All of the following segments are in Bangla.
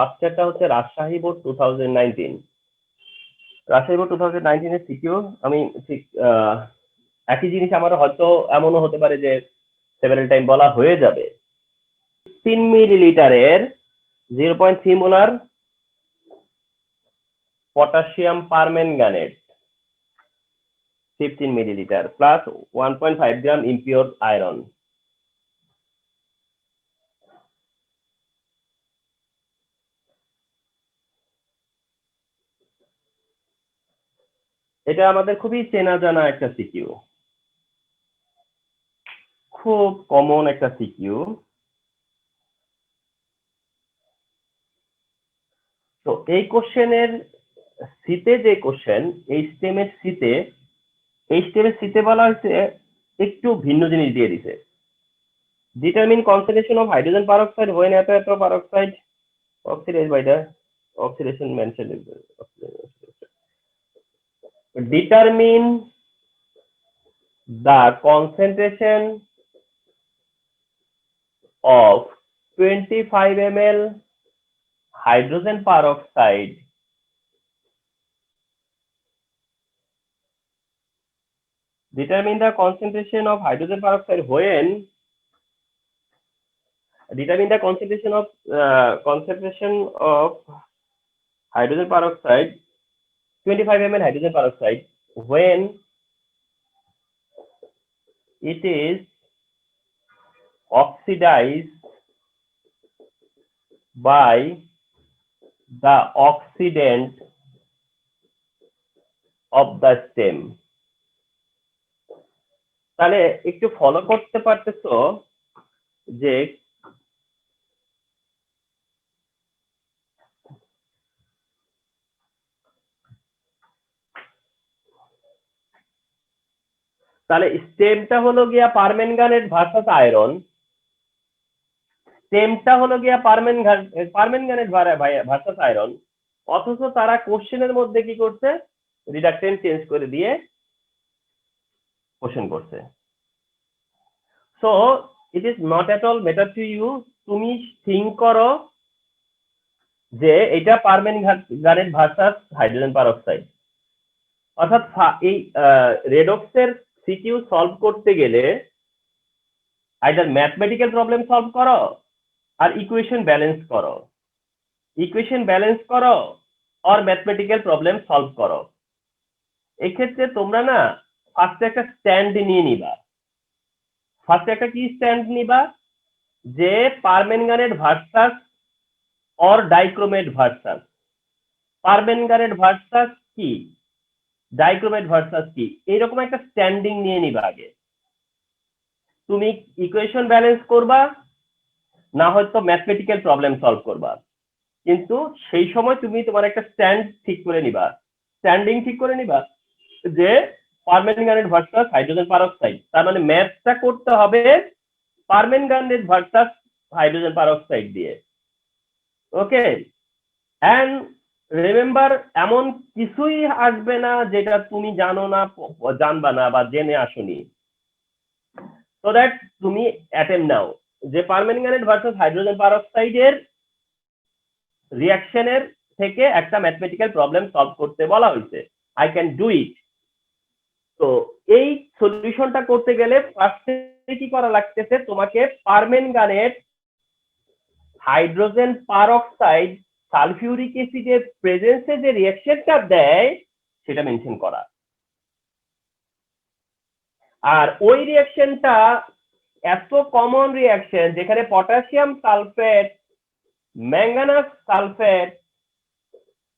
ফার্স্টেরটা হচ্ছে রাজশাহী বোর্ড 2019। রাজশাহী বোর্ড 2019 এর সিকিউ আমি ঠিক একই জিনিস আমার হয়তো এমনও হতে পারে যে সেভারাল টাইম বলা হয়ে যাবে। 3 মিলিলিটারের 0.3 molar potassium permanganate 15 millilitre plus 1.5 গ্রাম ইমপিওর আয়রন। এটা আমাদের খুবই চেনা জানা একটা সিকিউ, খুব কমন একটা সিকিউ। তো এই কোশ্চেনের সিতে যে কোশ্চেন, এই স্টেমের সিতে বলা হয়েছে একটু ভিন্ন জিনিস দিয়ে দিছে। Determine concentration of hydrogen peroxide when এত peroxide oxidized by the oxidation mentioned. Determine the concentration of 25 ml hydrogen peroxide determine the concentration of hydrogen peroxide when determine the concentration of hydrogen peroxide 25 ml hydrogen peroxide when it is oxidized by the oxidant of the stem. তাহলে একটু ফলো করতে পারতেছো যে তাহলে স্টেমটা হলো গিয়া পারম্যাঙ্গানেট ভার্সাস আয়রন, স্টেমটা হলো গিয়া পারম্যাঙ্গানেট ভার্সাস আয়রন, অথচ তারা কোশ্চেনের মধ্যে কি করছে, রিডাকটেন্ট চেঞ্জ করে দিয়ে কোশ্চেন করছে। So it is not at all matter to you, তুমি থিঙ্ক করো যে এটা পারম্যাঙ্গানেট ভার্সাস হাইড্রোজেন পারঅক্সাইড। অর্থাৎ এই রেডক্সের সিকিউ সলভ করতে গেলে আইদার ম্যাথমেটিক্যাল প্রবলেম সলভ করো আর ইকুয়েশন ব্যালেন্স করো আর ম্যাথমেটিক্যাল প্রবলেম সলভ করো। এক্ষেত্রে তোমরা না ফার্স্টে একটা স্ট্যান্ড নিয়ে নিবা। ফার্স্টে একটা কি স্ট্যান্ড নিবা, যে permanganate versus or dichromate versus, permanganate versus কি, ডাইক্রোমেট ভার্সাস কি, এইরকম একটা স্ট্যান্ডিং নিয়ে নিবা আগে। তুমি ইকুয়েশন ব্যালেন্স করবা, না হয়তো ম্যাথমেটিক্যাল প্রবলেম সলভ করবা, কিন্তু সেই সময় তুমি তোমার একটা স্ট্যান্ডিং ঠিক করে নিবা যে পারম্যাঙ্গানেট ভার্সাস হাইড্রোজেন পারঅক্সাইড। তার মানে ম্যাথটা করতে হবে পারম্যাঙ্গানেট ভার্সাস হাইড্রোজেন পারঅক্সাইড দিয়ে। ওকে, এন্ড রিমেম্বার, এমন কিছুই আসবে না যেটা তুমি জানবা না বা জেনে আসনি। সো দ্যাট তুমি অ্যাটেম্প নাও যে পারম্যাঙ্গানেট ভার্সাস হাইড্রোজেন পারঅক্সাইডের রিঅ্যাকশনের থেকে একটা ম্যাথমেটিক্যাল প্রবলেম সলভ করতে বলা হয়েছে, আই ক্যান ডু ইট। তো এই সলিউশনটা করতে গেলে ফার্স্টে কি করা লাগতেছে, তোমাকে পারম্যাঙ্গানেট হাইড্রোজেন পারঅক্সাইড সালফিউরিক অ্যাসিডের প্রেজেন্সে যে রিঅ্যাকশনটা দেয় সেটা মেনশন করা। আর ওই রিঅ্যাকশনটা এত কমন রিঅ্যাকশন যেখানে potassium sulphate, manganous sulphate,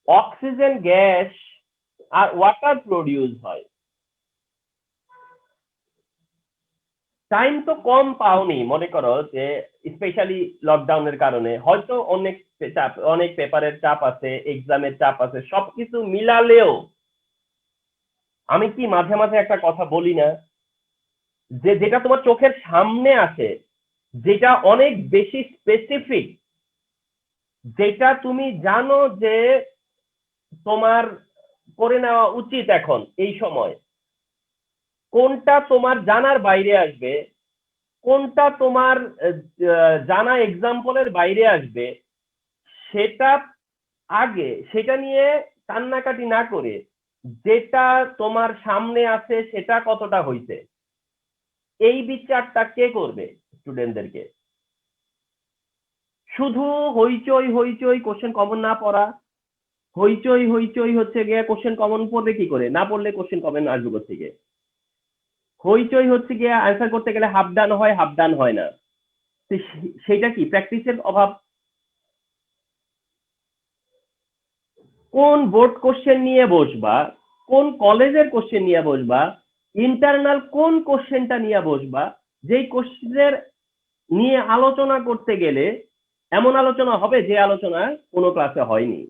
oxygen gas আর ওয়াটার প্রডিউস হয়। টাইম তো কম পাওনি, মনে করো যে স্পেশালি লকডাউনের কারণে হয়তো অনেক পেপারের চাপ আছে, এক্সামের চাপ আছে, সবকিছু মিলালেও আমি কি মাঝে মাঝে একটা কথা বলি না, যে যেটা তোমার চোখের সামনে আছে, যেটা অনেক বেশি স্পেসিফিক, যেটা তুমি জানো যে তোমার করে নেওয়া উচিত এখন এই সময়, কোনটা তোমার জানার বাইরে আসবে, কোনটা তোমার জানা এক্সাম্পলের বাইরে আসবে, সেটা আগে সেটা নিয়ে কান্নাকাটি না করে যেটা তোমার সামনে আছে সেটা কতটা হইছে এই বিচারটা কে করবে স্টুডেন্টদেরকে? শুধু হইচই হইচই কোশ্চেন কমন না পড়া, হইচই হইচই হচ্ছে গিয়ে কোশ্চেন কমন পড়বে কি করে, না পড়লে কোশ্চেন কমন আসবে থেকে, হইচই হচ্ছে গিয়ে আনসার করতে গেলে হাফ ডান হয় হাফ ডান হয় না, সেটা কি প্র্যাকটিসের অভাব? কোন বোর্ড কোশ্চেন নিয়ে বসবা, কোন কলেজের কোশ্চেন নিয়ে বসবা, ইন্টারনাল কোন কোশ্চেনটা নিয়ে বসবা, যেই কোশ্চেনের নিয়ে আলোচনা করতে গেলে এমন আলোচনা হবে যে আলোচনা কোনো ক্লাসে হয়নি।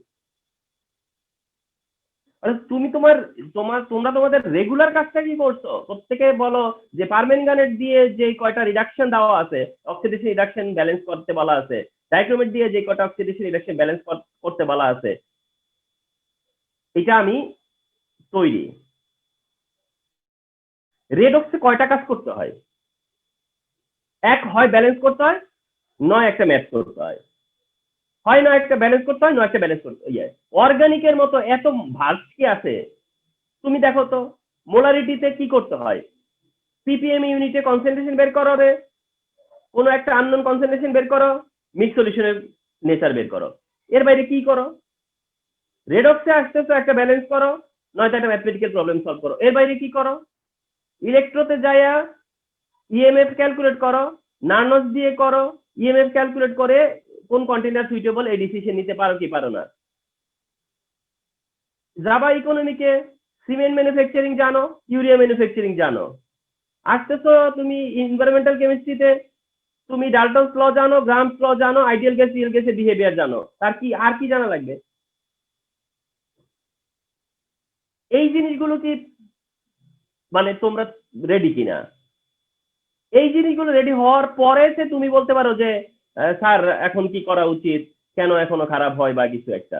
তুমি তোমার তোমার তোমরা তোমাদের রেগুলার কাজটা কি করছো? প্রত্যেকে বলো যে পারম্যাঙ্গানেট দিয়ে যে কয়টা রিডাকশন দেওয়া আছে, অক্সিডেশন রিডাকশন ব্যালেন্স করতে বলা আছে, ডাইক্রোমেট দিয়ে যে কয়টা অক্সিডেশন রিডাকশন ব্যালেন্স করতে বলা আছে, এটা আমি তৈরি। রেডক্সে কয়টা কাজ করতে হয়? এক হয় ব্যালেন্স করতে হয়, নয় একটা ম্যাথ করতে হয়, হয় না একটা ব্যালেন্স করতে হয়, নয় একটা ব্যালেন্স করতে হয়। অর্গানিকের মতো এত ভাগ কি আছে? তুমি দেখো তো মোলারিটিতে কি করতে হয়? পিপিএম ইউনিটে কনসেন্ট্রেশন বের করো রে, কোনো একটা আননোন কনসেন্ট্রেশন বের করো, মিক্স সলিউশনের নেচার বের করো, এর বাইরে কি করো? রেডক্সে আসতেছো একটা ব্যালেন্স করো, নয়তো একটা ম্যাথমেটিক্যাল প্রবলেম সলভ করো, এর বাইরে কি করো? ইলেকট্রোতে যাইয়া ইএমএফ ক্যালকুলেট করো, নার্নস দিয়ে করো, ইএমএফ ক্যালকুলেট করে কোন কন্টেনার সুইটেবল এই ডিসিশন নিতে পারো কি পারো না? জাভা ইকোনমিকে সিমেন্ট ম্যানুফ্যাকচারিং জানো, ইউরিয়া ম্যানুফ্যাকচারিং জানো, আসতেছো তুমি এনভায়রনমেন্টাল কেমিস্ট্রিতে তুমি ডাল্টনস ল জানো, গ্রামস ল জানো, আইডিয়াল গ্যাস রিয়েল গ্যাসের বিহেভিয়ার জানো, তার কি আর কি জানা লাগবে? এই জিনিসগুলো কি মানে তোমরা রেডি কিনা? এই জিনিসগুলো রেডি হওয়ার পরে সে তুমি বলতে পারো যে স্যার এখন কি করা উচিত, কেন এখনো খারাপ হয় বা কিছু একটা।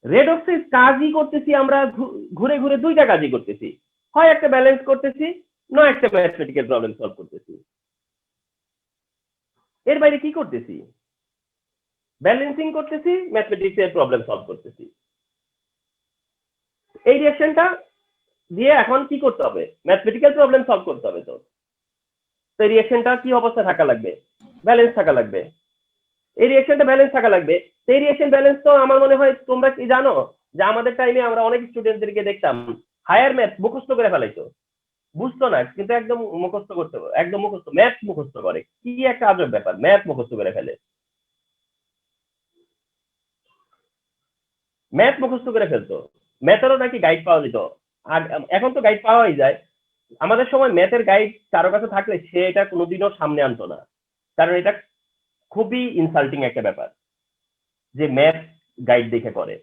রেডক্সে কাজই করতেছি আমরা ঘুরে ঘুরে দুইটা কাজই করতেছি, হয় একটা ব্যালেন্স করতেছি, নয় একটা ম্যাথমেটিক্যাল প্রবলেম সলভ করতেছি। এর বাইরে কি করতেছি? ব্যালেন্সিং করতেছি, ম্যাথমেটিক্স এর প্রবলেম সলভ করতেছি। এই রিঅ্যাকশনটা দিয়ে এখন কি করতে হবে? ম্যাথমেটিক্যাল প্রবলেম সলভ করতে হবে। তো এই রিঅ্যাকশনটা কি অবস্থা থাকা লাগবে? ব্যালেন্স থাকা লাগবে। এই রিঅ্যাকশনটা ব্যালেন্স থাকা লাগবে। এই রিঅ্যাকশন ব্যালেন্স তো আমার মনে হয় তোমরা কি জানো যে আমাদের টাইমে আমরা অনেক স্টুডেন্টদেরকে দেখতাম হায়ার ম্যাথ মুখস্থ করে ফেলাইতো, বুঝতো না কিন্তু একদম মুখস্থ করতে, একদম মুখস্থ ম্যাথ মুখস্থ করে, কি একটা আজব ব্যাপার, ম্যাথ মুখস্থ করে ফেলে, ম্যাথ মুখস্থ করে ফেলতো। ম্যাথেরও নাকি গাইড পাওয়া যেত। আর এখন তো গাইড পাওয়াই যায়। আমাদের সময় ম্যাথের গাইড কারো কাছে থাকলে সে এটা কোনোদিনও সামনে আনতো না, কারণ এটা খুবই ইনসাল্টিং একটা ব্যাপার যে ম্যাথ গাইড দেখে করে।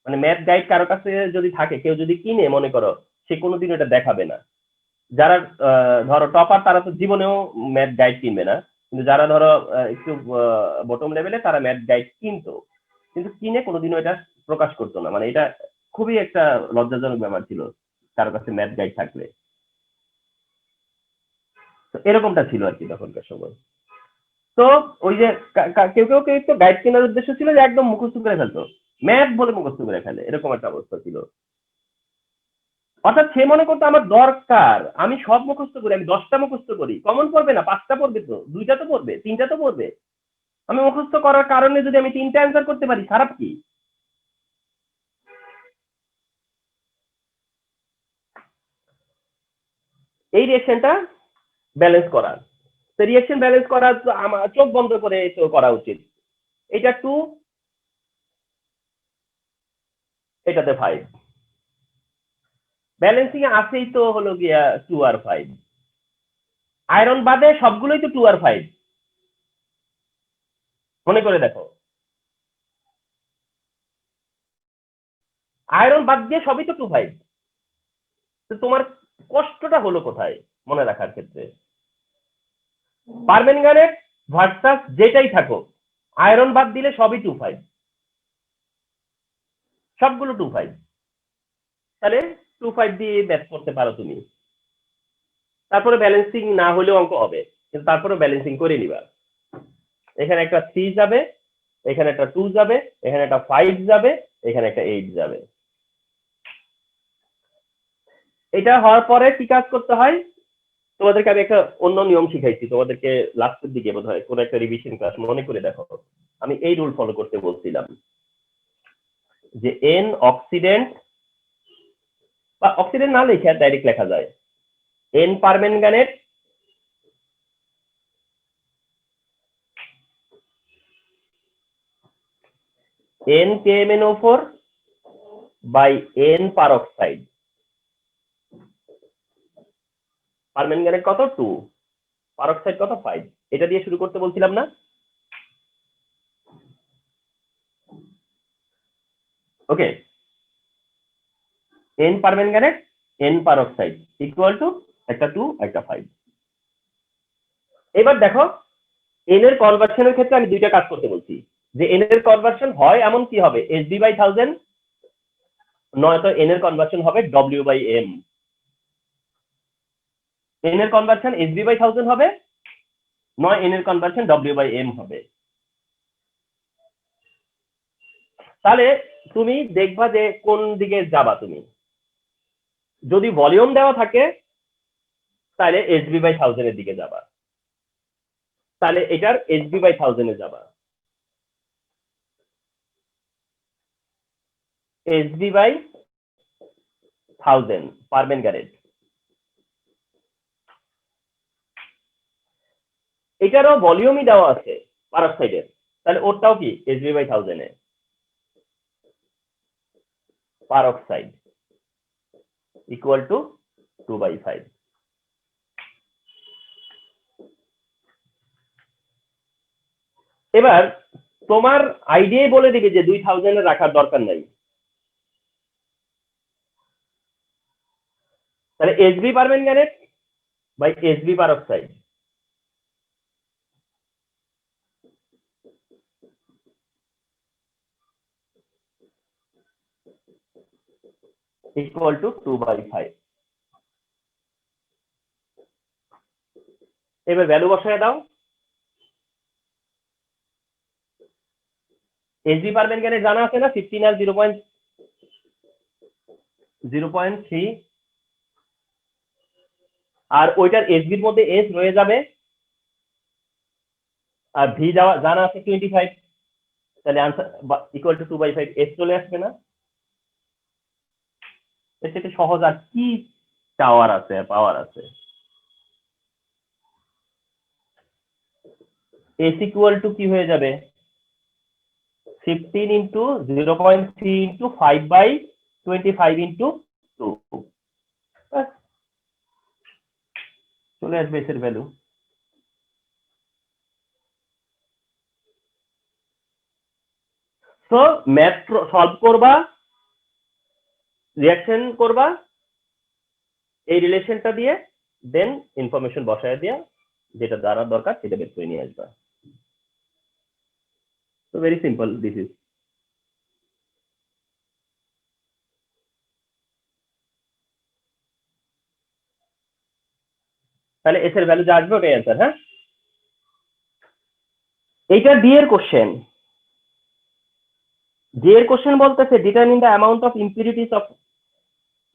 মানে ম্যাথ গাইড কারো কাছে যদি থাকে, কেউ যদি কিনে মনে করো, সে কোনোদিন এটা দেখাবে না। যারা ধরো টপার তারা তো জীবনেও ম্যাথ গাইড কিনবে না, কিন্তু যারা ধরো একটু বটম লেভেলে তারা ম্যাথ গাইড কিনতো, কিন্তু কিনে কোনোদিনও এটা প্রকাশ করতো না। মানে এটা খুবই একটা লজ্জাজনক ব্যাপার ছিল কারো কাছে ম্যাথ গাইড থাকলে। তো এরকমটা ছিল আর কি তখনকার সময়। তো ওই যে কেউ কেউ কেউ তো গাইড কেনার উদ্দেশ্য ছিল যে একদম মুখস্থ করে ফেলতো, ম্যাথ বলে মুখস্থ করে ফেলে, এরকম একটা অবস্থা ছিল। অর্থাৎ সে মনে করতো আমার দরকার আমি সব মুখস্থ করি, আমি 10টা মুখস্থ করি, কমন পড়বে না, 5টা পড়বে, তো 2টা তো পড়বে, 3টা তো পড়বে, আমি মুখস্থ করার কারণে যদি আমি 3টা অ্যান্সার করতে পারি খারাপ কি? এই রিয়েকশনটা ব্যালেন্স করা, তো রিয়েকশন ব্যালেন্স করা তো আমার চোখ বন্ধ করে তো করা উচিত। এটা 2, এটাতে 5, ব্যালেন্সিং এ আছেই তো হলো গিয়া 2 আর 5, আয়রন বাদে সবগুলোই তো 2 আর 5, মনে করে দেখো, আয়রন বাদ দিয়ে সবই তো 2 5, তো তোমার কষ্টটা হলো কোথায় মনে রাখার ক্ষেত্রে? পারম্যাঙ্গানেট ভার্সাস যেটাই থাকো, আয়রন বাদ দিলে সবই 2 5, সবগুলো 2 5, তাহলে 2 5 দিয়ে ম্যাথ করতে পারো তুমি। তারপরে ব্যালেন্সিং না হলেও অঙ্ক হবে, কিন্তু তারপরে ব্যালেন্সিং করে নিবা। এখানে একটা 3 যাবে, এখানে একটা 2 যাবে, এখানে একটা 5 যাবে, এখানে একটা 8 যাবে। এটা হওয়ার পরে কি কাজ করতে হয়? তোমাদেরকে আমি একটা অন্য নিয়ম শিখাইছি তোমাদেরকে লাস্টের দিকে, বোধহয় কোন একটা রিভিশন ক্লাস, মনে করে দেখো। আমি এই রুল ফলো করতে বলছিলাম যে এন অক্সিডেন্ট, বা অক্সিডেন্ট না লিখে ডাইরেক্ট লেখা যায় n permanganate n KMnO4 by n peroxide. Permanganate কত? 2, পারঅক্সাইড কত? 5। এটা দিয়ে শুরু করতে বলছিলাম না? Okay, n permanganate n peroxide equal to একটা 2 একটা 5। এবার দেখো এন এর কনভার্সনের ক্ষেত্রে আমি দুইটা কাজ করতে বলছি, যে এন এর কনভার্সন হয় এমন কি হবে SB/1000, নয়তো এন এর কনভার্সন হবে W/M। এন এর কনভার্সন SB/1000 হবে, নয় এন এর কনভার্সন W/M হবে। তাহলে তুমি দেখবা যে কোন দিকে যাবা। তুমি যদি ভলিউম দেওয়া থাকে তাহলে SB/1000 এর দিকে যাবা, তাহলে এটার SB/1000 এ যাবা। SB/1000 পারম্যাঙ্গানেট, এটারও ভলিউমই দেওয়া আছে পারঅক্সাইডের, তাহলে ওরটাও কি SB/1000 A. Peroxide equal to 2/5। এবার তোমার আইডিয়াই বলে দিবে যে 2000 এ রাখার দরকার নাই। তাহলে SB permanganate by SB peroxide equal to 2/5। এবার ভ্যালু বসায় দাও। SB পারম্যাঙ্গানেট জানা আছে না? 15 আর 0.3, আর ওইটার SB এর মধ্যে S রয়ে যাবে, আর ভি জানা আছে 25। তাহলে আনসার ইকুয়াল টু 2/5, S চলে আসবে না? এর থেকে সহজ আর কি টাওয়ার আছে, পাওয়ার আছে? S ইকুয়াল টু কি হয়ে যাবে? 15 ইন্টু 0.3 ইন্টু 5/25 ইন্টু 2, চলে আসবে এর ভ্যালু। তো ম্যাথ সলভ করবা, রিঅ্যাকশন করবা এই রিলেশনটা দিয়ে, দেন ইনফরমেশন বসায় দিয়া যেটা জানার দরকার সেটা বের করে নিয়ে আসবা। তো ভেরি সিম্পল, দিস ইজ। তাহলে এস এর ভ্যালু যা আসবে ওটাই অ্যান্সার। হ্যাঁ, এইটা ডি এর কোশ্চেন। ডি এর কোশ্চেন বলতেছে determine the amount of impurities of,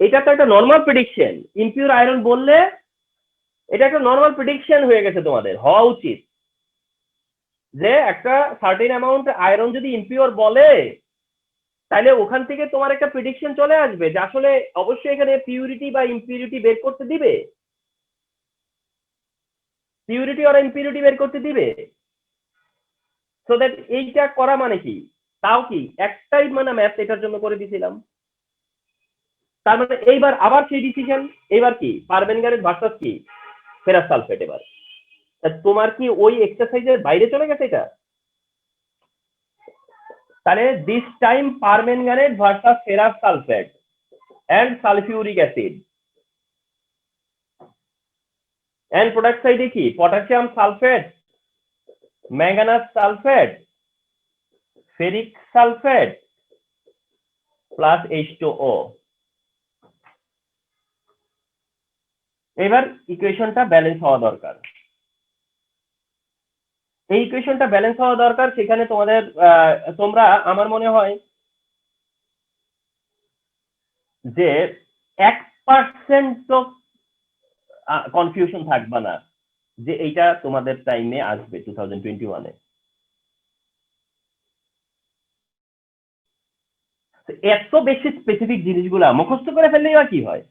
এটা তো একটা নর্মাল প্রেডিকশন। ইম্পিউর আয়রন বললে এটা একটা নর্মাল প্রেডিকশন হয়ে গেছে, তোমাদের হওয়া উচিত যে একটা সার্টেন অ্যামাউন্ট আয়রন যদি ইম্পিউর বলে তাহলে ওখান থেকে তোমার একটা প্রেডিকশন চলে আসবে যে আসলে অবশ্যই এখানে পিউরিটি বা ইম্পিউরিটি বের করতে দিবে, পিউরিটি আর ইম্পিউরিটি বের করতে দিবে। সো দ্যাট এইটা করা মানে কি, তাও কি একটাই মানে ম্যাথ এটার জন্য করে দিয়েছিলাম। তার মানে এইবার আবার সেই ডিসিশন, এবার কি পারম্যাঙ্গানেট ভার্সাস কি ফেরাস সালফেট। এবার তোমার কি ওই এক্সারসাইজের বাইরে চলে গেছে এটা? তাহলে this time permanganate versus ferrous sulphate and sulphuric acid, and product সাইডে কি potassium sulphate, manganous sulphate, ferric sulphate plus H2O। এবার ইকুয়েশনটা ব্যালেন্স হওয়া দরকার। এই ইকুয়েশনটা ব্যালেন্স হওয়া দরকার, সেখানে তোমাদের তোমরা আমার মনে হয় যে 1% তো কনফিউশন থাকবে না যে এইটা তোমাদের টাইমে আসবে 2021-এ। এত বেশি স্পেসিফিক জিনিসগুলা মুখস্থ করে ফেললেই বা কি হয়?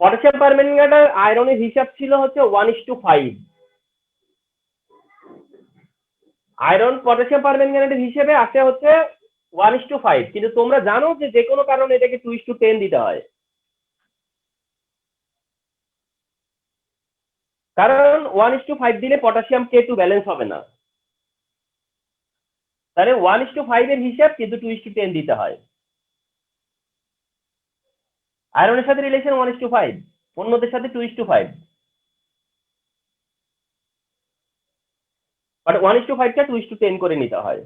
পটাশিয়াম পারম্যাঙ্গানেটের আয়রনের হিসাব ছিল হচ্ছে 1:5। আয়রন পটাশিয়াম পারম্যাঙ্গানেটের হিসেবে আসে হচ্ছে 1:5, কিন্তু তোমরা জানো যে যে কোনো কারণে এটাকে 2:10 দিতে হয়, কারণ 1:5 দিলে পটাশিয়াম K2 ব্যালেন্স হবে না। তাহলে 1:5 এর হিসাব কিন্তু 2:10 দিতে হয়। আয়রনের সাথে রিলেশন 1:5, অন্যদের সাথে 2:5, বাট 1:5টা 2:10 করে নিতে হয়।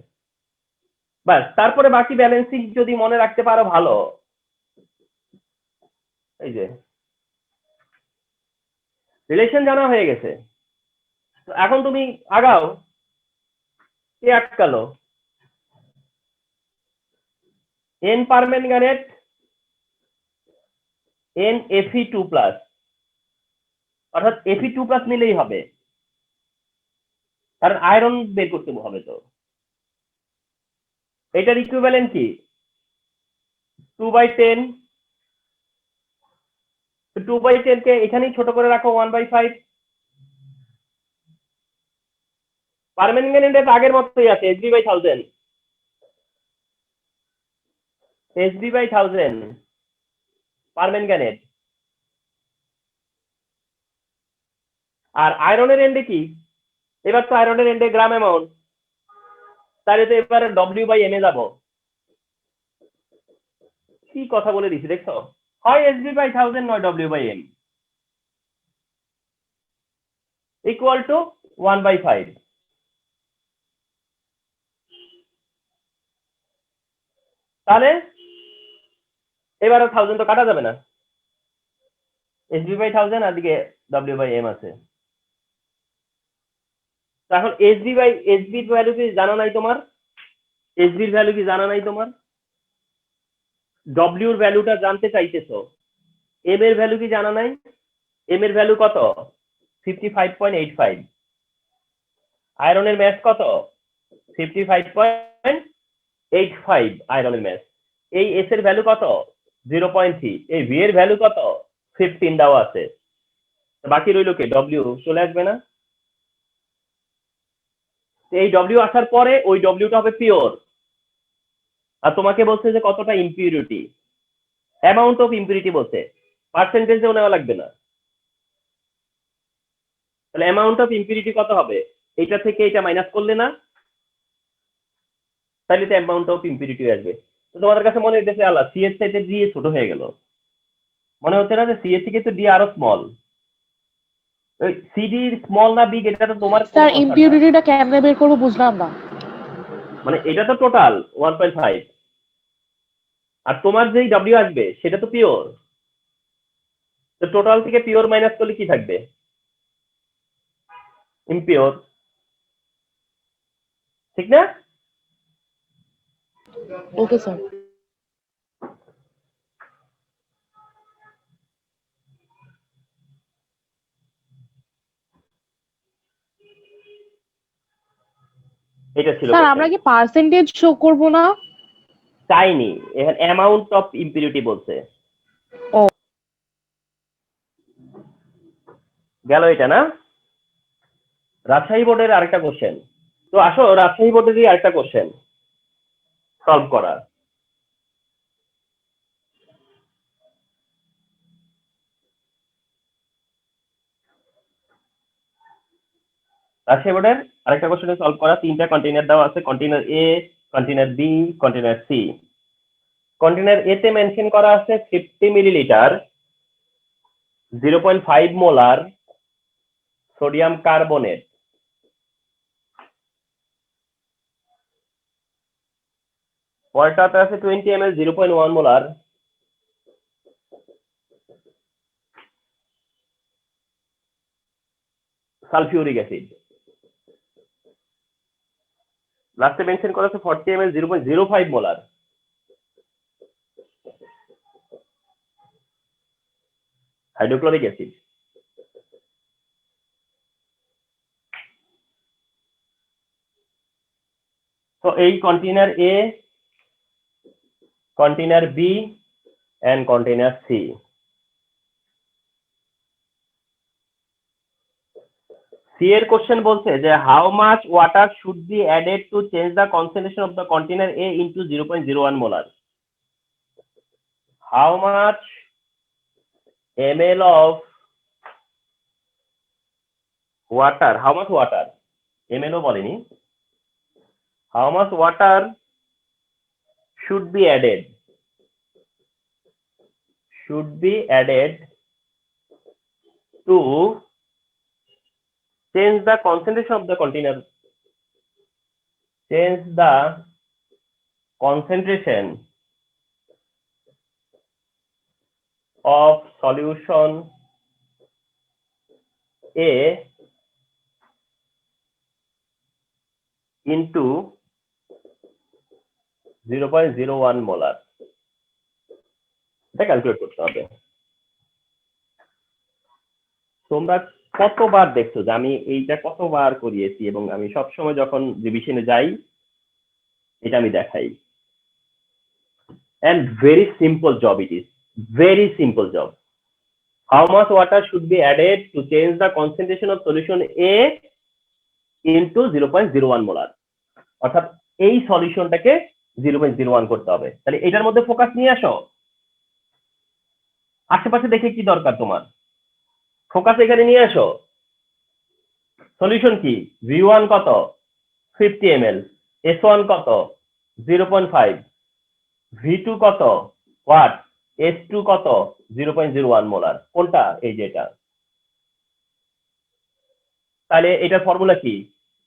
বাস, তারপরে বাকি ব্যালেন্সিং যদি মনে রাখতে পারো ভালো। এই যে রিলেশন জানা হয়ে গেছে, এখন তুমি আগাও। কে আটকালো? N পারম্যাঙ্গানেট NFe2+, অর্থাৎ Fe2+ নিলেই হবে, কারণ আয়রন বের করতে হবে। তো এটার ইকুইভ্যালেন্ট কি? 2/10। 2/10 কে এখানেই ছোট করে রাখো 1/5। পারম্যাঙ্গানেট আগের মতোই আছে, Hb/1000, Hb/1000 পারম্যাঙ্গানেট। আর আয়রনের এন্ডে কি? এবার তো আয়রনের এন্ডে গ্রাম অ্যামাউন্ট, তাহলে তো এবারে W/M এ যাবো। কি কথা বলে দিছি দেখছো? হয় Hb/1000 নয় W/M ইকুয়াল টু 1/5। তাহলে এবারে 1000 তো কাটা যাবে না, Hb/1000 আর দিকে W/M আছে। এখন Hb ভ্যালু কি জানা নাই তোমার? Hb এর ভ্যালু কি জানা নাই তোমার? W এর ভ্যালুটা জানতে চাইতেছো, M এর ভ্যালু কি জানা নাই? M এর ভ্যালু কত? 55.85। আয়রনের ম্যাস কত? 55.85 আয়রনের ম্যাস। এই S এর ভ্যালু কত? 0.3। এই V এর ভ্যালু কত? 15 দেওয়া আছে। বাকি রইল কে? W চলে আসবে না? এই W আসার পরে ওই Wটা হবে পিওর, আর তোমাকে বলছে যে কতটা ইম্পিউরিটি, অ্যামাউন্ট অফ ইম্পিউরিটি বলছে, পার্সেন্টেজেও নেওয়া লাগবে না। তাহলে অ্যামাউন্ট অফ ইম্পিউরিটি কত হবে? এটা থেকে এটা মাইনাস করলে না, তাহলে তো অ্যামাউন্ট অফ ইম্পিউরিটি আসবে। তো তোমাদের কাছে মনে হইতেছে আল্লাহ সি এর চাইতে ডি ছোট হয়ে গেল, মনে হচ্ছে না যে সি এর থেকে তো ডি আরো স্মল? ওই সিডি স্মল না বিগ এটা তো তোমার স্যার ইম্পিউরিটিটা কেমনে বের করব বুঝলাম না। মানে এটা তো টোটাল 1.5, আর তোমার যেই ডব্লিউ আসবে সেটা তো পিওর। তো টোটাল থেকে পিওর মাইনাস করলে কি থাকবে? ইমপিওর, ঠিক না? Okay sir. এটা ছিল স্যার আমরা কি পার্সেন্টেজ শো করব না? চাইনি, এখানে অ্যামাউন্ট অফ ইম্পিউরিটি বলছে। ও গেল এটা না? রাজশাহী বোর্ডের আরেকটা কোশ্চেন। তো আসো রাজশাহী বোর্ডেরই আরেকটা কোশ্চেন সলভ করা। রাজশাহী বোর্ডের আরেকটা কোশ্চেন সলভ করা। 3টা কন্টেইনার দেওয়া আছে, container A, container B, container C. Container A তে মেনশন করা আছে 50 মিলিলিটার 0.5 মোলার সোডিয়াম কার্বনেট। পরেরটাতে আছে 20 ml 0.1 মোলার সালফিউরিক অ্যাসিড লাস্টে মেনশন করা আছে 40 ml 0.05 মোলার। হাইড্রোক্লোরিক অ্যাসিড তো এই container A, container B and container C. C এর কোশ্চেন বলছে যে how much water should be added to change the concentration of the container A into 0.01 molar. হাউ মাচ ml of water, how much water, ml ও বলেনি, how much water should be added to change the concentration of the container, change the concentration of solution A into 0.01 molar. এটা ক্যালকুলেট করতে হবে। তোমরা কতবার দেখছো যে আমি এইটা কতবার করিয়েছি এবং আমি সবসময় যখন রিভিশনে যাই এটা আমি দেখাই। and very simple job it is, very simple job. How much water should be added to change the concentration of solution A into 0.01 molar. অর্থাৎ এই সলিউশনটাকে 0.01 করতে হবে। তাহলে এটার মধ্যে ফোকাস নিয়ে আসো। আশেপাশে দেখে কি দরকার তোমার, ফোকাস এখানে নিয়ে আসো। সলিউশন কি, V1 কত 50 ml, S1 কত 0.5, V2 কত ওয়াট, S2 কত 0.01 মোলার। কোনটা, এই যে এটা। তাহলে এটার ফর্মুলা কি,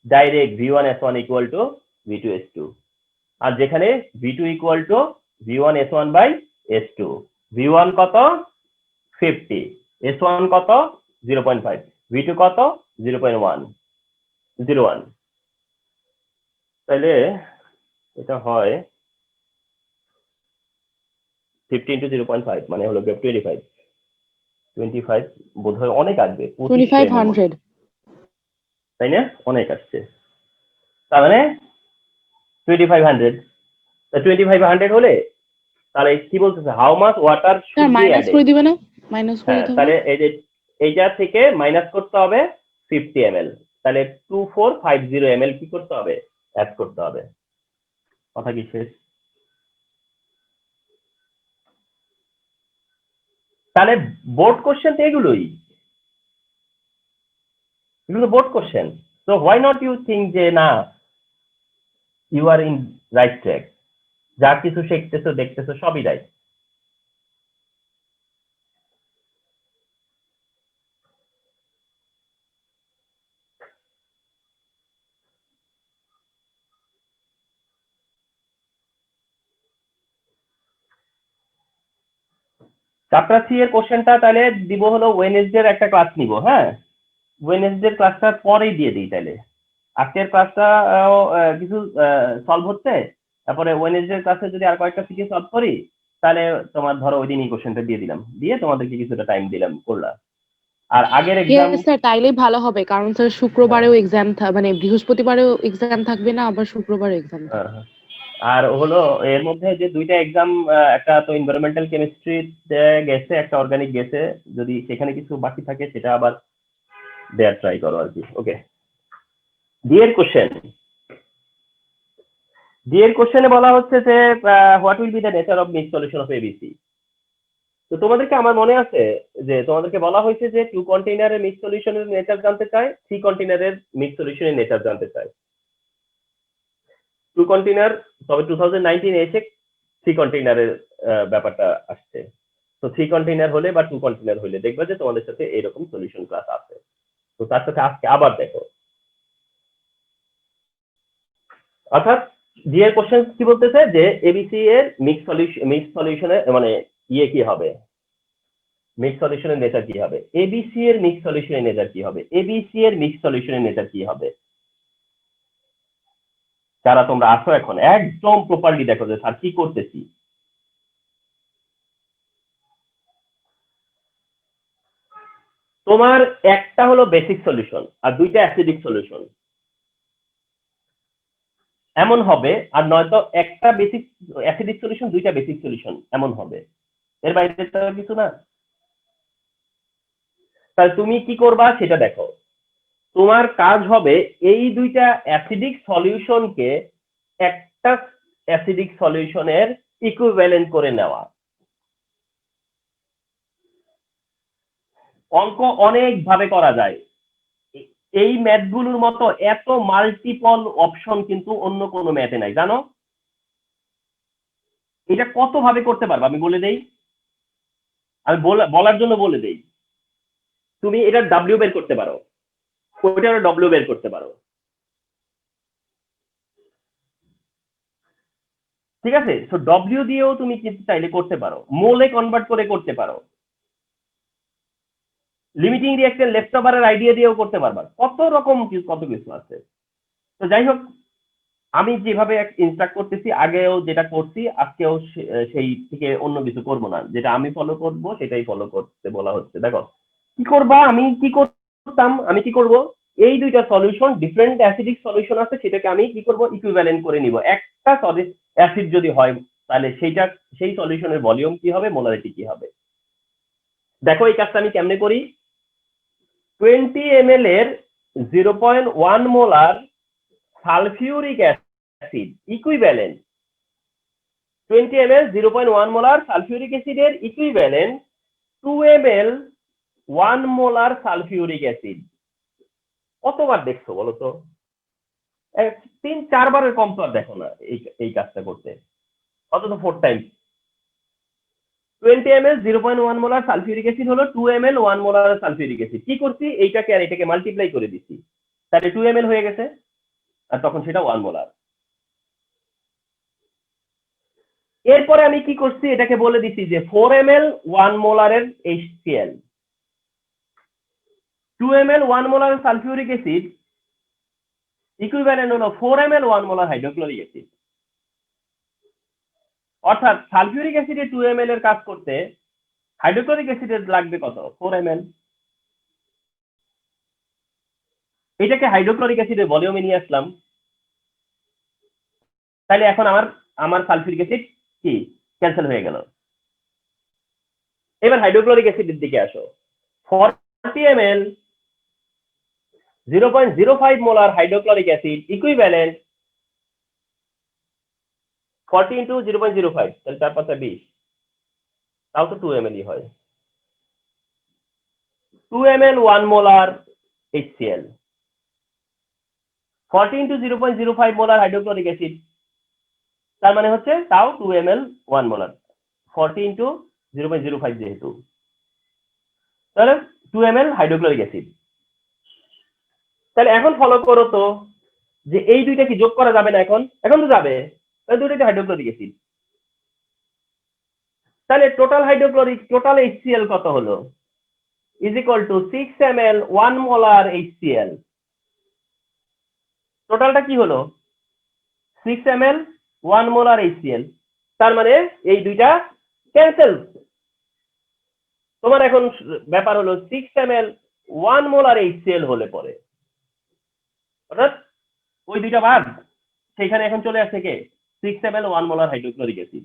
direct V1 S1 equal to V2 S2, আর যেখানে V2 equal to V1 S1 by S2। V1 কত 50, S1 কত 0.5, V2 কত 0.1। তাহলে এটা হয় 50 into 0.5 মানে হলো 25 বোধহয় অনেক আসবে, 2500 তাই না, অনেক আসছে। তার মানে 2500, 2500 হলে তাহলে কি বলতেছে, how much water should B minus added. করে দিবে না, মাইনাস করে দিতে হবে। তাহলে এই যে এইটা থেকে মাইনাস করতে হবে 50 ml, তাহলে 2450 ml কি করতে হবে, অ্যাড করতে হবে। কথা কি শেষ? তাহলে বোর্ড কোশ্চেন তো এগুলো board question. So why not you think যে না you are in right track, যা কিছু শিখতেছো দেখতেছো সবই রাইট। চ্যাপ্টার 3 এর কোশ্চেনটা তাহলে দিব হলো ওয়েডনেসডে একটা ক্লাস নিব। হ্যাঁ, ওয়েডনেসডে ক্লাসটা পরেই দিয়ে দিই। তাহলে আজকের ক্লাসটা কিছু সলভ হচ্ছে, তারপরে ওয়েডনেসডে ক্লাসে যদি আর কয়েকটা থেকে সলভ করি তাহলে তোমার ধরো ওই দিনই কোশ্চেনটা দিয়ে দিলাম, দিয়ে তোমাদেরকে কিছুটা টাইম দিলাম, করলাম। আর আগের এক্সাম স্যার তাইলেই ভালো হবে, কারণ স্যার শুক্রবারেও এক্সাম মানে বৃহস্পতিবারেও এক্সাম থাকবে না, আবার শুক্রবারে এক্সাম থাকবে। আর হলো এর মধ্যে যে দুইটা এক্সাম, একটা তো এনভায়রনমেন্টাল কেমিস্ট্রি গেছে, একটা অর্গানিক গেছে, যদি সেখানে কিছু বাকি থাকে সেটা আবার দেয়ার ট্রাই করো আর কি। ওকে, ডিএর কোশ্চেনে বলা হচ্ছে যে what will be the nature of mixed solution of ABC. তো তোমাদেরকে আমার মনে আছে যে তোমাদেরকে বলা হয়েছে যে 2 কন্টেইনারের মিক্সড সলিউশনের নেচার জানতে চাই, 3 কন্টেইনারের মিক্সড সলিউশনের নেচার জানতে চাই। 2 কন্টেইনার, তবে 2019 এসে 3 কন্টেইনারের ব্যাপারটা আসছে। তো 3 কন্টেইনার হলে বা 2 কন্টেইনার হলে দেখবে যে তোমাদের সাথে এরকম সলিউশন ক্লাস আছে। তো তার সাথে আজকে আবার দেখো, অর্থাৎ জি এর কোশ্চেন কি বলতেছে যে এবিসি এর মিক্স সলিউশনের মানে ইয়ে কি হবে, মিক্স সলিউশনের নেচার কি হবে, এবিসি এর মিক্স সলিউশনের নেচার কি হবে, এবিসি এর মিক্স সলিউশনের নেচার কি হবে। যারা তোমরা আসো এখন একদম প্রপারলি দেখো যে স্যার কি করতেছি। তোমার একটা হলো বেসিক সলিউশন আর দুইটা অ্যাসিডিক সলিউশন এমন হবে, আর নয়তো একটা বেসিক অ্যাসিডিক সলিউশন দুইটা বেসিক সলিউশন এমন হবে, এর বাইরে তো কিছু না। তাহলে তুমি কি করবা সেটা দেখো। তোমার কাজ হবে এই দুইটা অ্যাসিডিক সলিউশনকে একটা অ্যাসিডিক সলিউশনের ইকুইভ্যালেন্ট করে নেওয়া। অঙ্ক অনেক ভাবে করা যায়, এই ম্যাথগুলোর মতো এত মাল্টিপল অপশন কিন্তু অন্য কোনো ম্যাথে নাই, জানো? এটা কত ভাবে করতে পারবে আমি বলে দেই, আমি বলার জন্য বলে দেই। তুমি এটা ডাব্লিউ বের করতে পারো, ওইটারও ডব্লিউ বের করতে পারো, ঠিক আছে? সো ডব্লিউ দিয়েও তুমি কিন্তু চাইলে করতে পারো, মোলে কনভার্ট করে করতে পারো, লিমিটিং রিঅ্যাকশন লেফট ওভারের আইডিয়া দিয়েও করতে পারবা, কত রকম কত কিছু আছে। তো যাই হোক, আমি যেভাবে ইনস্ট্রাক্ট করতেছি, আগেও যেটা করছি আজকেও সেই থেকে অন্য কিছু করব না, যেটা আমি ফলো করব সেটাই ফলো করতে বলা হচ্ছে। দেখো কি করবা, আমি কি করতাম, আমি কি করব, এই দুইটা সলিউশন ডিফারেন্ট অ্যাসিডিক সলিউশন আছে, সেটাকে আমি কি করব ইকুইভ্যালেন্ট করে নিব। একটা অ্যাসিড যদি হয় তাহলে সেই সলিউশনের ভলিউম কি হবে, মোলারিটি কি হবে। দেখো এই কাজটা আমি কেমনে করি। 20 ml এর 0.1 molar sulphuric acid equivalent, 20 ml 0.1 molar sulphuric অ্যাসিডের equivalent 2 ml 1 molar sulphuric acid. কতবার দেখছো বলো তো? 3-4 বারের কম তো আর দেখো না এই কাজটা করতে, অন্তত 4 time. 20 ml 0.1 molar sulphuric acid হলো 2 ml 1 মোলার সালফিউরিক অ্যাসিড। কি করছি, এইটাকে আর এটাকে মাল্টিপ্লাই করে দিচ্ছি, তাহলে 2 ml হয়ে গেছে, আর তখন সেটা 1 মোলার। এরপরে আমি কি করছি, এটাকে বলে দিচ্ছি যে 4 ml 1 মোলারের HCl, 2 ml 1 molar sulphuric acid equivalent হলো 4 ml 1 মোলার হাইড্রোক্লোরিক অ্যাসিড। অর্থাৎ সালফিউরিক অ্যাসিডে 2 ml এর কাজ করতে হাইড্রোক্লোরিক অ্যাসিডের লাগবে কত, 4 ml। এটাকে হাইড্রোক্লোরিক অ্যাসিডের ভলিউমে নিয়ে আসলাম, তাহলে এখন আমার সালফিউরিক অ্যাসিড কি ক্যান্সেল হয়ে গেল। এবার হাইড্রোক্লোরিক অ্যাসিডের দিকে আসো, 40 ml 0.05 molar hydrochloric acid equivalent 40 into 0.05, তাহলে 4-5-20, তাও তো 2 ml হয়। 2 ml 1 molar HCl, 40 into 0.05 molar hydrochloric acid, তার মানে হচ্ছে তাও 2 ml 1 মোলার, 40 into 0.05 যেহেতু, তাহলে 2 ml হাইড্রোক্লোরিক অ্যাসিড। তাহলে এখন ফলো করো তো যে এই দুইটা কি যোগ করা যাবে না, এখন তো যাবে, তাহলে দুইটা হাইড্রোক্লোরিক অ্যাসিড, তাহলে টোটাল HCl কত হলো, is equal to 6 ml 1 molar HCl। টোটালটা কি হলো, 6 ml 1 মোলার HCl, তার মানে এই দুইটা ক্যান্সেল। তোমার এখন ব্যাপার হলো 6 ml 1 মোলার HCl হলে পরে, অর্থাৎ ওই দুইটা বাদ, সেখানে এখন চলে আসছে কে, 6 ml 1 molar hydrochloric acid,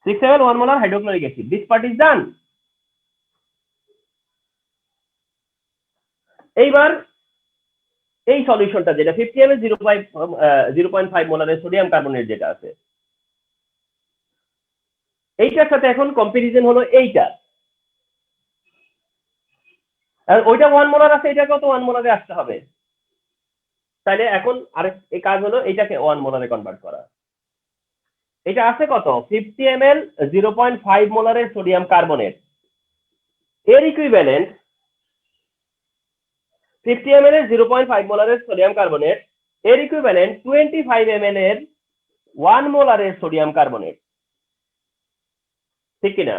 6 ml 1 molar hydrochloric acid. This part is done. এইবার এই সলিউশনটা যেটা 50 ml 0.5 মোলারের সোডিয়াম কার্বনেট যেটা আছে, এইটার সাথে এখন কম্পারিজন হলো এইটা, আর ওইটা 1 মোলার আছে, এটাকেও তো 1 মোলারে আসতে হবে, তাহলে এখন আরেক এই কাজ হলো এইটাকে 1 মোলারে কনভার্ট করা। এটা আছে কত, 50 ml 0.5 মোলারের সোডিয়াম কার্বনেট, এর ইকুইভ্যালেন্ট 50 ml এর 0.5 মোলারের সোডিয়াম কার্বনেট, এর ইকুইভ্যালেন্ট 25 ml এর 1 মোলারের সোডিয়াম কার্বনেট, ঠিক কিনা?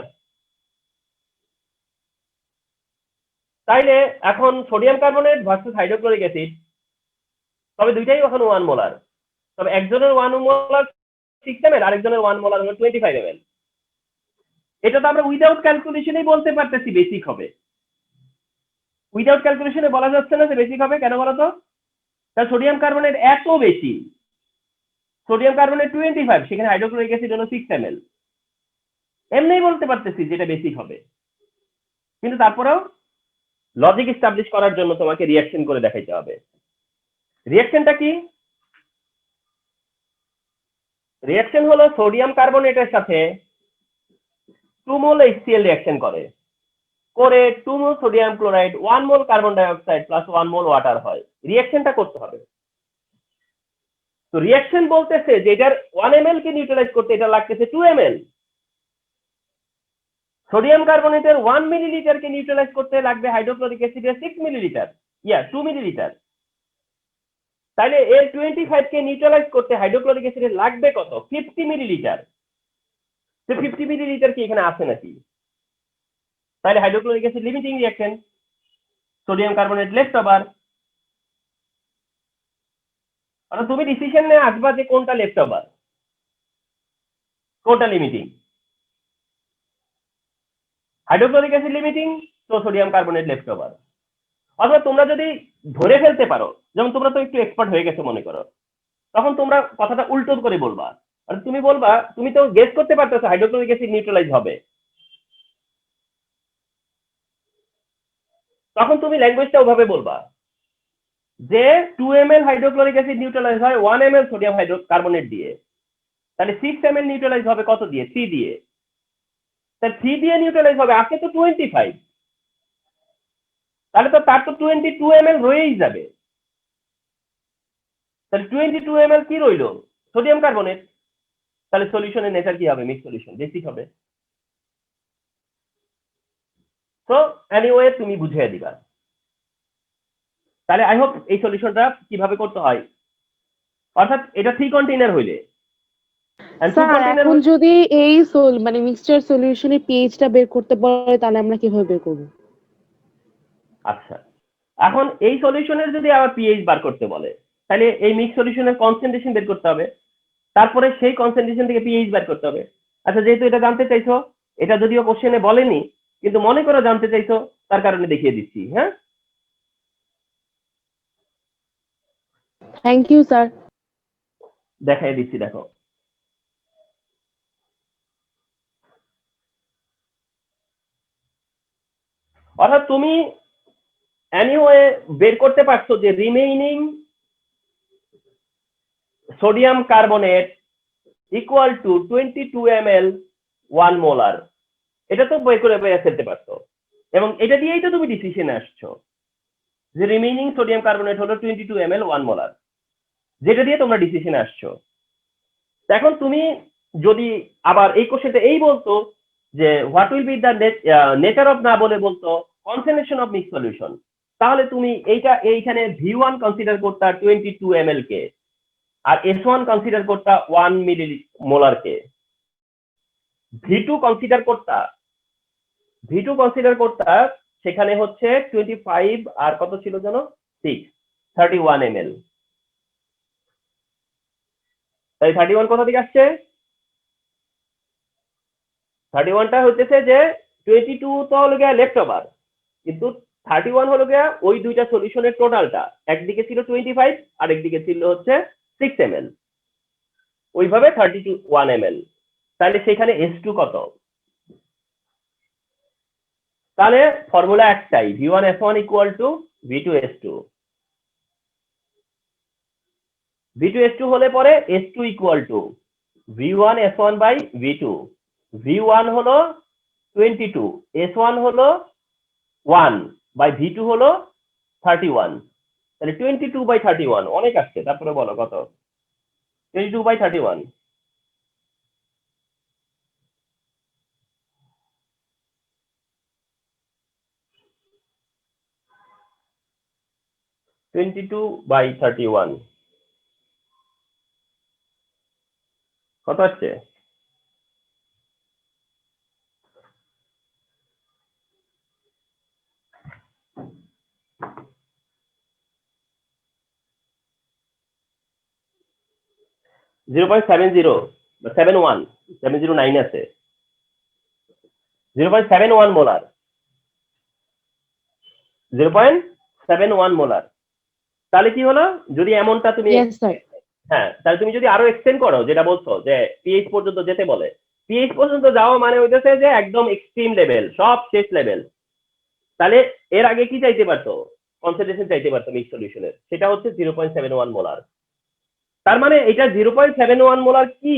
তাইলে এখন sodium carbonate versus hydrochloric acid, তবে দুইটাই এখন 1 মোলার, তবে একজনের 1 মোলার 6 ml, আরেকজনের 1 মোলার হলো 25 ml। এটা তো আমরা উইদাউট ক্যালকুলেশনেই বলতে পারতেছি বেসিক হবে। উইদাউট ক্যালকুলেশনে বলা যাচ্ছে না যে বেসিক হবে, কেন বলতো? তাহলে সোডিয়াম কার্বনেট এত বেশি, সোডিয়াম কার্বনেট 25, সেখানে হাইড্রোক্লোরিক অ্যাসিড হলো 6 ml, এমনিই বলতে পারতেছি যেটা বেসিক হবে। কিন্তু তারপরেও লজিক এস্টাবলিশ করার জন্য তোমাকে রিঅ্যাকশন করে দেখাইতে হবে। রিঅ্যাকশনটা কি? রিঅ্যাকশন হলো সোডিয়াম কার্বনেটের সাথে 2 মোল HCl রিঅ্যাকশন করে 2 mole sodium chloride 1 mole carbon dioxide plus 1 mole water হয়। রিঅ্যাকশনটা করতে হবে। তো রিঅ্যাকশন বলতেছে যে এটার 1 ml কে নিউট্রালাইজ করতে এটা লাগতেছে 2 ml, সোডিয়াম কার্বনেটের 1 মিলিলিটার কে নিউট্রালাইজ করতে লাগবে হাইড্রোক্লোরিক অ্যাসিডের 6 মিলিলিটার, 2 মিলিলিটার। তাহলে এর 25 কে নিউট্রালাইজ করতে হাইড্রোক্লোরিক অ্যাসিডের লাগবে কত? 50 মিলিলিটার। তো 50 মিলিলিটার কি এখানে আছে নাকি? তাহলে hydrochloric acid limiting reaction, sodium carbonate left over. মানে তুমি ডিসিশন নিয়ে আসবা যে কোনটা লেফট ওভার, কোনটা লিমিটিং। হাইড্রোক্লোরিক অ্যাসিড লিমিটিং, তো সোডিয়াম কার্বনেট লেফট ওভার। অথবা তোমরা যদি ধরে ফেলতে পারো, যেমন তোমরা তো একটু এক্সপার্ট হয়ে গেছো মনে করো, তখন তোমরা কথাটা উল্টো করে বলবা। আর তুমি বলবা, তুমি তো গেস করতে পারতেছো হাইড্রোক্লোরিক অ্যাসিড নিউট্রালাইজ হবে, তখন তুমি ল্যাঙ্গুয়েজটা ওভাবে বলবা যে 2 ml হাইড্রোক্লোরিক অ্যাসিড নিউট্রালাইজ হয় 1 ml সোডিয়াম কার্বনেট দিয়ে। তাহলে 6 ml নিউট্রালাইজ হবে কত দিয়ে? 3 দিয়ে। তাহলে 3 দিয়ে নিউট্রালাইজ হবে, আজকে তো 25, তাহলে তো তার তো 22 ml রয়েই যাবে। তাহলে 22 ml কি রইল? Sodium carbonate. তাহলে সলিউশনের নেচার কি হবে? মিক্স সলিউশন, বেসিক হবে। তো এনিওয়ে তুমি বুঝিয়ে দিবা। তাহলে আই হোপ এই সলিউশনটা কিভাবে করতে হয়, অর্থাৎ এটা 3 কন্টেইনার হইলে, and 2 স্যার কন্টেইনার। এখন যদি এই মানে মিক্সচার সলিউশনের পিএইচটা বের করতে বলে তাহলে আমরা কিভাবে বের করব? আচ্ছা, এখন এই সলিউশনের যদি আবার পিএইচ বার করতে বলে, তাহলে এই মিক্স সলিউশনের কনসেন্ট্রেশন বের করতে হবে, তারপরে সেই কনসেন্ট্রেশন থেকে পিএইচ বার করতে হবে। আচ্ছা, যেহেতু এটা জানতে চাইছো, এটা যদিও কোশ্চেনে বলেনি, কিন্তু মনে করো জানতে চাইছো, তার কারণে দেখিয়ে দিচ্ছি। হ্যাঁ, থ্যাংক ইউ স্যার। দেখাই দিচ্ছি, দেখো। অর্থাৎ তুমি এনিওয়ে বের করতে পারছো যে remaining sodium carbonate equal to 22 ml 1 molar, এটা তো বের করে ফেলতে পারছো, এবং এটা দিয়েই তো তুমি ডিসিশনে আসছো যে রিমেইনিং সোডিয়াম কার্বনেট হলো 22 ml 1 মোলার, যেটা দিয়ে তোমরা ডিসিশনে আসছো। এখন তুমি যদি আবার এই কোশ্চেনটা এই বলতো যে what will be the nature of, না বলে বলতো কনসেন্ট্রেশন অফ মিক্স সলিউশন, তাহলে তুমি এইখানে V1 কনসিডার করতা 22 ml কে, আর S1 কনসিডার করতা 1 মোলার কে। V2 কনসিডার করতা সেখানে হচ্ছে 25 আর কত ছিল জানো? 6, 31 ml। তাই 31 কোথা থেকে আসছে? 31টা হইতেছে যে 22 তো হলো গিয়া লেফট ওভার, কিন্তু 31 হলো গিয়া ওই দুইটা সলিউশনের টোটালটা, একদিকে ছিল 25 আর একদিকে ছিল হচ্ছে 6 ml, ওইভাবে 31 ml। তাহলে সেখানে S2 কত? তাহলে ফর্মুলা একটাই, V1S1 equal to V2S2। V2S2 হলে পরে S2 equal to V1S1 by V2। V1 হলো 22, S1 হলো 1 বাই V2 হলো 31। তাহলে 22 বাই 31 অনেক আসছে, তারপরে বলো কত? 22 বাই 31, 22 বাই 31 কত আসছে? 0.70 বা 71 709 আছে 0.71 মোলার 0.71 মোলার। তাহলে কি হলো, যদি এমনটা তুমি ইয়েস স্যার। হ্যাঁ, তাহলে তুমি যদি আরো এক্সটেন্ড করো, যেটা বলছো যে পিএইচ পর্যন্ত যেতে বলে, পিএইচ পর্যন্ত যাওয়া মানে হইতেছে যে একদম এক্সট্রিম লেভেল, সব শেষ লেভেল। তাহলে এর আগে কি চাইতে পারতো, কনসেন্ট্রেশন চাইতে পারতো মিক্স সলিউশনের, সেটা হচ্ছে 0.71 মোলার। তার মানে এটা 0.71 মোলার কি,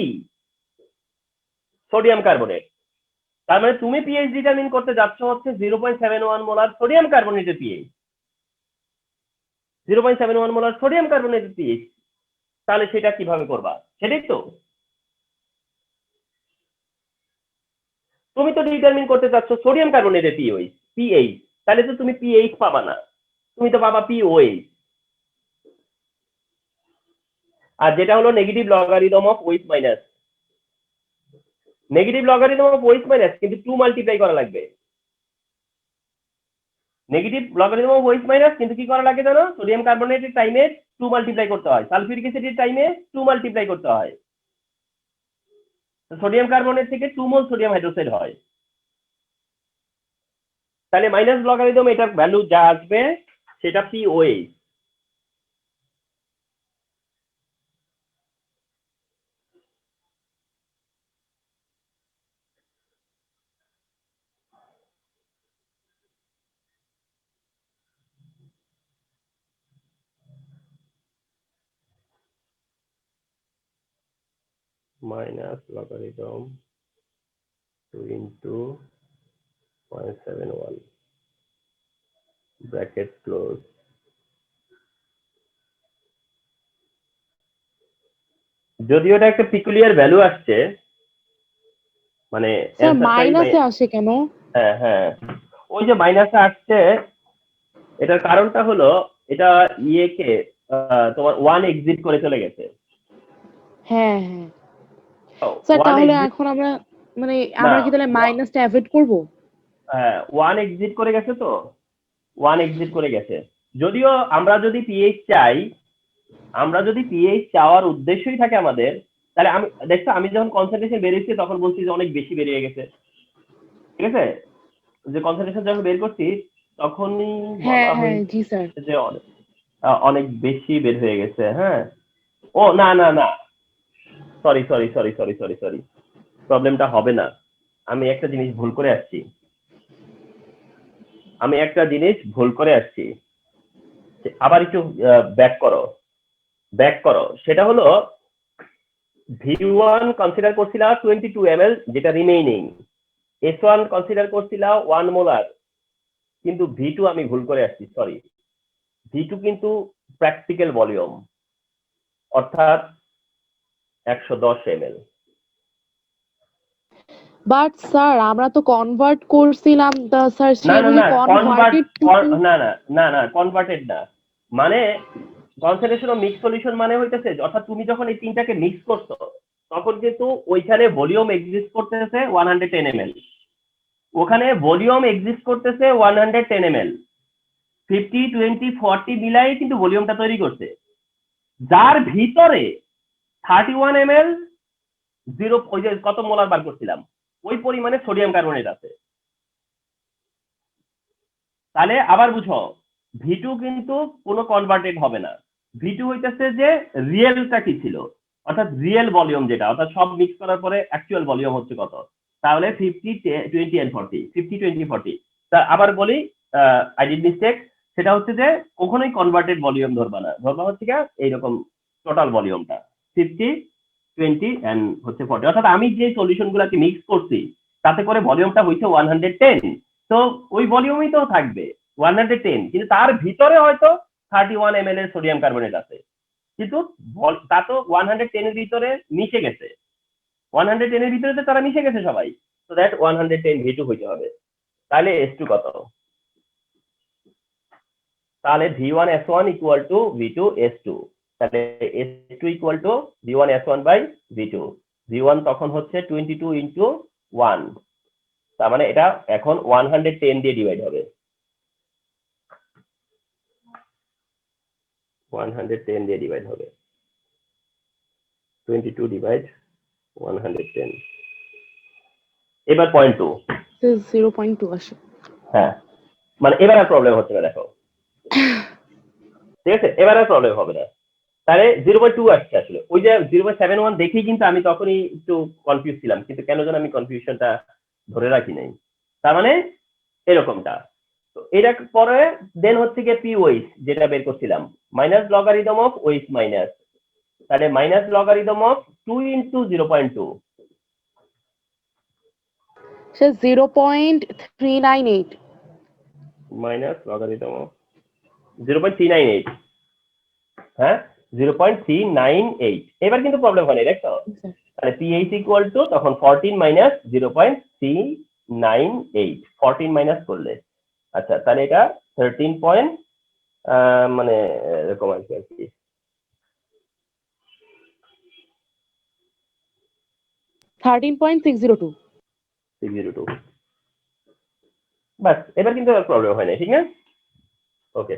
সোডিয়াম কার্বনেট। তার মানে তুমি পিএইচ ডিটারমিন করতে যাচ্ছ হচ্ছে 0.71 মোলার সোডিয়াম কার্বনেটের পিএইচ, 0.71 মোলার সোডিয়াম কার্বনেটের পিএইচ। তাহলে সেটা কিভাবে করবা, সেটাই তো তুমি তো ডিটারমিন করতে চাচ্ছ সোডিয়াম কার্বনেটের পিএইচ, তাহলে তো তুমি পিএইচ পাবা না, তুমি তো পাবা পিওএইচ। আর যেটা হলো negative logarithm of OH minus, negative logarithm of OH minus কিন্তু 2 মাল্টিপ্লাই করা লাগবে। Negative logarithm of OH minus কিন্তু কি করা লাগে জানো, সোডিয়াম কার্বনেটের টাইমে 2 মাল্টিপ্লাই করতে হয়, সালফিউরিক অ্যাসিডের টাইমে 2 মাল্টিপ্লাই করতে হয়। সোডিয়াম কার্বনেট থেকে 2 মোল সোডিয়াম হাইড্রোক্সাইড হয়। তাহলে মাইনাস লগারিদম এটার ভ্যালু যা আসবে সেটা pOH. minus logarithm 2 into 0.71 bracket close। যদিও এটা একটা পিকুলিয়ার ভ্যালু আসছে, মানে স্যার মাইনাসে আসে কেন? হ্যাঁ হ্যাঁ, ওই যে মাইনাসে আসছে, এটার কারণটা হলো এটা ইয়েকে তোমার 1 এক্সিট করে চলে গেছে। হ্যাঁ হ্যাঁ স্যার, 1 তাহলে এক্সিট এখন আমরা মানে না, আমরা কি তাহলে মাইনাসটা অ্যাভয়েড করব? 1 এক্সিট করে গেছে তো, 1 এক্সিট করে গেছে। যদিও আমরা যদি পিএইচ চাই, আমরা যদি পিএইচ চাওয়ার উদ্দেশ্যই থাকে আমাদের, তাহলে আমি দেখছো আমি যখন কনসেন্ট্রেশন বেরিয়েছি তখন বলছি যে অনেক বেশি বেরিয়ে গেছে, ঠিক আছে, যে কনসেন্ট্রেশন যখন বের করছি তখনই হ্যাঁ বলা হ্যাঁ জি স্যার। হয়েছে যে অনেক বেশি বের হয়ে গেছে। হ্যাঁ, ও না না না, sorry sorry sorry sorry sorry sorry, প্রবলেমটা হবে না। আমি একটা জিনিস ভুল করে আসছি, আবার একটু ব্যাক করো। সেটা হলো V1 কনসিডার করছিলা 22 ml যেটা রিমেইনিং, S1 কনসিডার করছিলা 1 মোলার, কিন্তু V2 আমি ভুল করে আসছি, সরি। V2 কিন্তু প্র্যাকটিক্যাল ভলিউম, অর্থাৎ 110 ml। বাট স্যার আমরা তো কনভার্ট করছিলাম, স্যার না না সেগুলি না, কনভার্টেড টু না না না না, কনভার্টেড না, মানে কনসেন্ট্রেশন অফ মিক্স সলিউশন মানে হইতেছে, অর্থাৎ তুমি যখন এই তিনটাকে মিক্স করছো তখন কিন্তু ওইখানে ভলিউম এক্সিস্ট করতেছে 110 ml, ওখানে ভলিউম এক্সিস্ট করতেছে 110 ml, 50 20 40 মিলাই কিন্তু ভলিউমটা তৈরি করছে, যার ভিতরে 31 ml জিরো, ওই যে কত মোলার বার করছিলাম ওই পরিমাণে সোডিয়াম কার্বনেট আছে। তাহলে আবার বুঝো, V2 কিন্তু কোনো কনভার্টেড হবে না, V2 হইতেছে যে রিয়েলটা কি ছিল, অর্থাৎ রিয়েল ভলিউম যেটা, অর্থাৎ সব মিক্স করার পরে অ্যাকচুয়াল ভলিউম হচ্ছে কত, তাহলে 50 20 and 40, 50 20 40। তা আবার বলি, আই ডিড মিস্টেক, সেটা হচ্ছে যে কখনোই কনভার্টেড ভলিউম ধরবা না, ধরবা হচ্ছে কি এইরকম টোটাল ভলিউমটা 50 20 and হচ্ছে 40, অর্থাৎ আমি যে সলিউশন গুলাকে মিক্স করছি তাতে করে ভলিউমটা হইছে 110, তো ওই ভলিউমই তো থাকবে 110, কিন্তু তার ভিতরে হয়তো 31 ml এর সোডিয়াম কার্বনেট আছে, কিন্তু তা তো 110 এর ভিতরে মিশে গেছে, 110 এর ভিতরে তো তারা মিশে গেছে সবাই, তো দ্যাট 110 V2 হইতে হবে। তাহলে S2 কত, তাহলে V1 S1 equal to V2 S2, তাহলে S2 equal to V1 S1 by V2, V1 তখন হচ্ছে 22 ইন্টু 1, তার মানে এটা এখন 110 দিয়ে ডিভাইড হবে, 110 দিয়ে ডিভাইড হবে। 22 ডিভাইড 110 এবার 0.2 0.2 আসে। হ্যাঁ মানে এবার আর প্রবলেম হচ্ছে না দেখো ঠিক আছে এবার আর প্রবলেম হবে না তাহলে 0.2 আসছে আসলে ওই যে 0.71 দেখেই কিন্তু আমি তখনই একটু কনফিউজ ছিলাম কিন্তু কেন যেন আমি কনফিউশনটা ধরে রাখি নাই তার মানে এরকমটা তো এটা পরে দেন হচ্ছে গিয়ে পি ওয়েস যেটা বের করছিলাম মাইনাস লগারিদম অফ ওয়েস মাইনাস তাহলে মাইনাস লগারিদম অফ 2 ইন্টু 0.2 সে 0.398 মাইনাস লগারিদম অফ 0.398 হ্যাঁ 0.398 এবার কিন্তু প্রবলেম হয় না দেখছো তাহলে পিএইচ ইকুয়াল টু তখন 14 মাইনাস 0.398 14 মাইনাস করলে আচ্ছা তাহলে এটা 13 পয়েন্ট মানে এরকম আর কি 13.602 602 বাস এবার কিন্তু আর প্রবলেম হয় না ঠিক না ওকে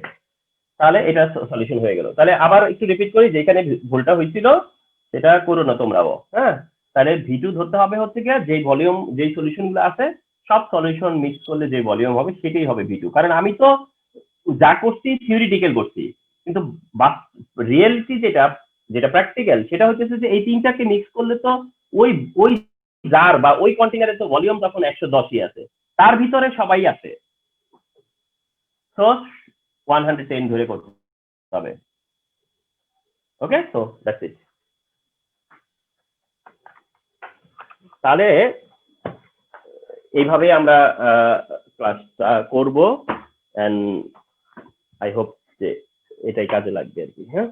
তাহলে এটা সলিউশন হয়ে গেল তাহলে আবার একটু রিপিট করি যেখানে ভুলটা হয়েছিল সেটা করো না তোমরাও হ্যাঁ তাহলে ভি2 ধরতে হবে হচ্ছে কি যে ভলিউম যে সলিউশন গুলো আছে সব সলিউশন মিক্স করলে যে ভলিউম হবে সেটাই হবে ভি2 কারণ আমি তো যা করছি থিওরিটিক্যাল করছি কিন্তু রিয়েলিটি যেটা যেটা প্র্যাকটিক্যাল সেটা হচ্ছে যে এই তিনটাকে মিক্স করলে তো ওই ওই জার বা ওই কন্টেনারের তো ভলিউম তখন 110ই আছে তার ভিতরে সবাই আছে তো 110 ধরে করতে হবে ওকে তো দ্যাটস ইট তাহলে এইভাবে আমরা ক্লাসটা করব এন্ড আই হোপ যে এটাই কাজে লাগবে আর কি হ্যাঁ